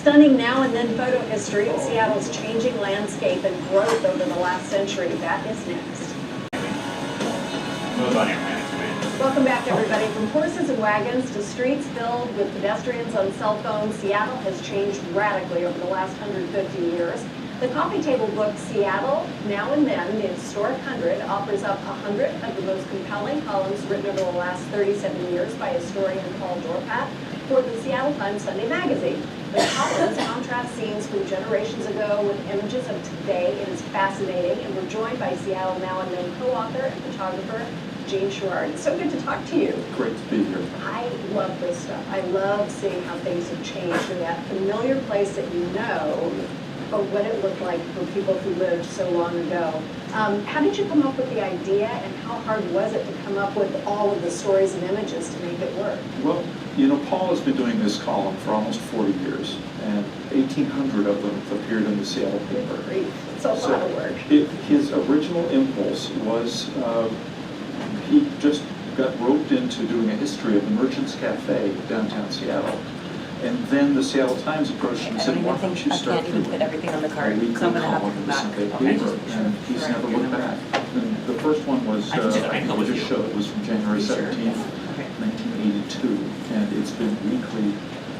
Stunning now and then photo history of Seattle's changing landscape and growth over the last century. That is next. Welcome back, everybody. From horses and wagons to streets filled with pedestrians on cell phones, Seattle has changed radically over the last 150 years. The coffee table book Seattle Now and Then, the historic 100, offers up 100 of the most compelling columns written over the last 37 years by historian Paul Dorpat for the Seattle Times Sunday magazine. The columns contrast scenes from generations ago with images of today. It is fascinating, and we're joined by Seattle Now and Then co-author and photographer Sherrard. It's so good to talk to you. Great to be here. I love this stuff. I love seeing how things have changed in that familiar place that you know, but what it looked like for people who lived so long ago. How did you come up with the idea, and how hard was it to come up with all of the stories and images to make it work? Well, you know, Paul has been doing this column for almost 40 years, and 1,800 of them have appeared in the Seattle paper. It's a lot of work. His original impulse was he just got roped into doing a history of the Merchants Cafe downtown Seattle. And then the Seattle Times approached him and said, why don't you start doing a weekly column in the Sunday paper? And he's never looked back. And the first one was, I think we just showed it was from January 17th, 1982. And it's been weekly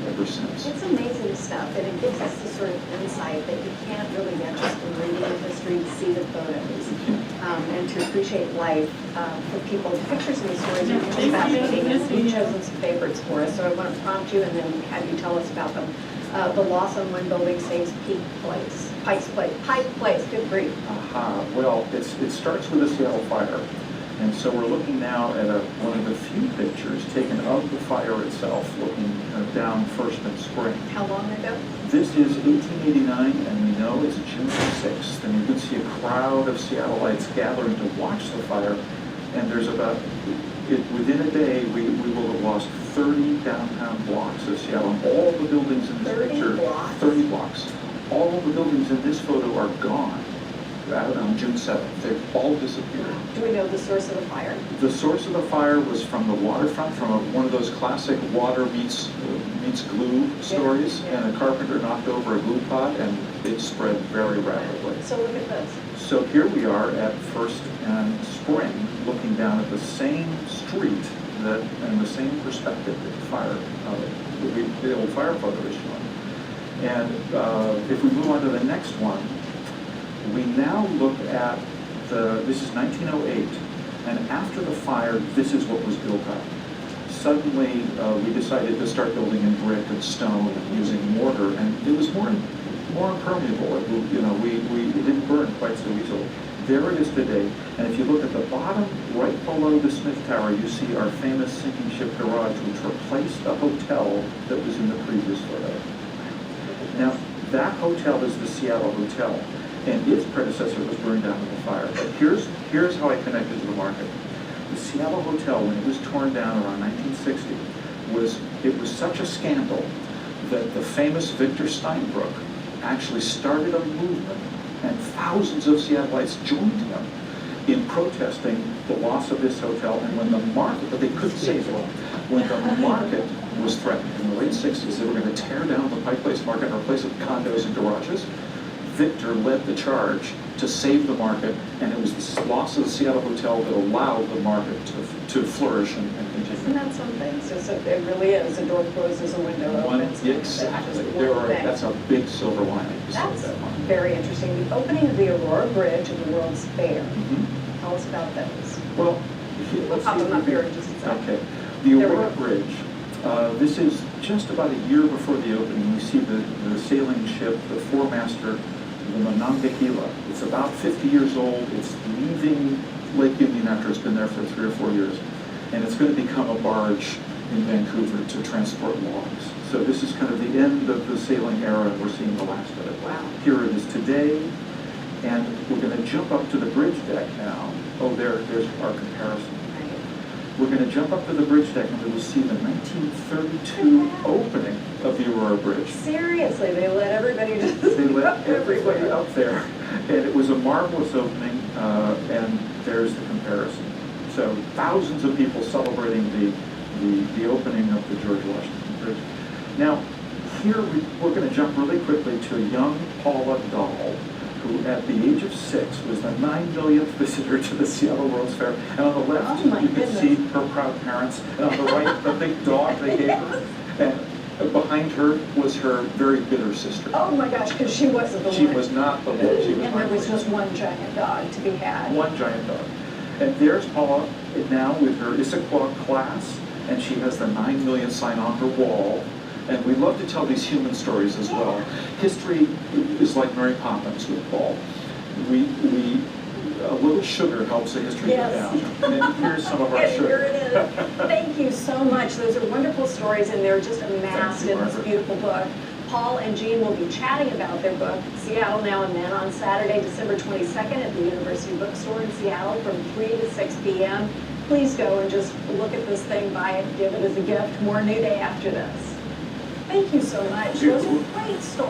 ever since. It's amazing stuff, and it gives us the sort of insight that you can't really get just from reading the history to see the photos, and to appreciate life for people. The pictures and the stories are really fascinating, and you've chosen some favorites for us, so I want to prompt you and then have you tell us about them. The loss on one building saves Pike Place, good grief. Well, it starts with the Seattle fire. And so we're looking now at one of the few pictures taken of the fire itself, looking down First and Spring. How long ago? This is 1889, and we know it's June 6th, and you can see a crowd of Seattleites gathering to watch the fire. And there's within a day, we will have lost 30 downtown blocks of Seattle. And all the buildings in this picture, 30 blocks. All the buildings in this photo are gone. On June 7th. They've all disappeared. Do we know the source of the fire? The source of the fire was from the waterfront, from one of those classic water meets glue stories, and a carpenter knocked over a glue pot, and it spread very rapidly. So look at this. So here we are at First and Spring, looking down at the same street and the same perspective that the fire, the old fire photo is showing. And if we move on to the next one, we now look at this is 1908, and after the fire, this is what was built up. Suddenly, we decided to start building in brick and stone and using mortar, and it was more impermeable. It didn't burn quite so easily. There it is today, and if you look at the bottom, right below the Smith Tower, you see our famous sinking ship garage, which replaced the hotel that was in the previous photo. Now, that hotel is the Seattle Hotel, and its predecessor was burned down in the fire. But here's how I connected to the market. The Seattle Hotel, when it was torn down around 1960, was such a scandal that the famous Victor Steinbrook actually started a movement, and thousands of Seattleites joined him in protesting the loss of this hotel. And when the market, but they couldn't save it, when the market was threatened in the late 60s, they were going to tear down the Pike Place market and replace it with condos and garages. Victor led the charge to save the market, and it was the loss of the Seattle Hotel that allowed the market to flourish and continue. Isn't that something? So it really is. A door closes, a window opens. Exactly. That's a big silver lining. That's very interesting. The opening of the Aurora Bridge and the World's Fair. Tell us about those. Well, we'll pop them up here in just a second. Okay. The Aurora Bridge. This is just about a year before the opening. We see the sailing ship, the four-master, the Monongahela. It's about 50 years old. It's leaving Lake Union after it's been there for 3 or 4 years. And it's going to become a barge in Vancouver to transport logs. So this is kind of the end of the sailing era, and we're seeing the last of it. Wow. Here it is today. And we're going to jump up to the bridge deck now. Oh, there's our comparison. We're going to jump up to the bridge deck, and we will see the 1932 opening of the Aurora Bridge. Seriously, they let everybody just They let everybody up there. And it was a marvelous opening, and there's the comparison. So thousands of people celebrating the opening of the George Washington Bridge. Now, here we're going to jump really quickly to a young Paula doll, who at the age of 6 was the 9 millionth visitor to the Seattle World's Fair. And on the left, Oh, my you can goodness. see her proud parents. And on the right, the big dog they gave her. And behind her was her very bitter sister. Oh my gosh, because she wasn't the She one. was not the one. She was And there was not just one giant dog to be had. one giant dog. And there's Paula now with her Issaquah class, and she has the 9 million sign on her wall. And we love to tell these human stories as well. History is like Mary Poppins with Paul. A little sugar helps the history go Yes. down. And here's some of our And here sugar. it is. Thank you so much. Those are wonderful stories, and they're just amassed Thank you, in this Margaret. beautiful book. Paul and Jean will be chatting about their book, Seattle Now and Then, on Saturday, December 22nd at the University Bookstore in Seattle from 3 to 6 p.m. Please go and just look at this thing, buy it, give it as a gift. More New Day after this. Thank you so much. Those are great stories.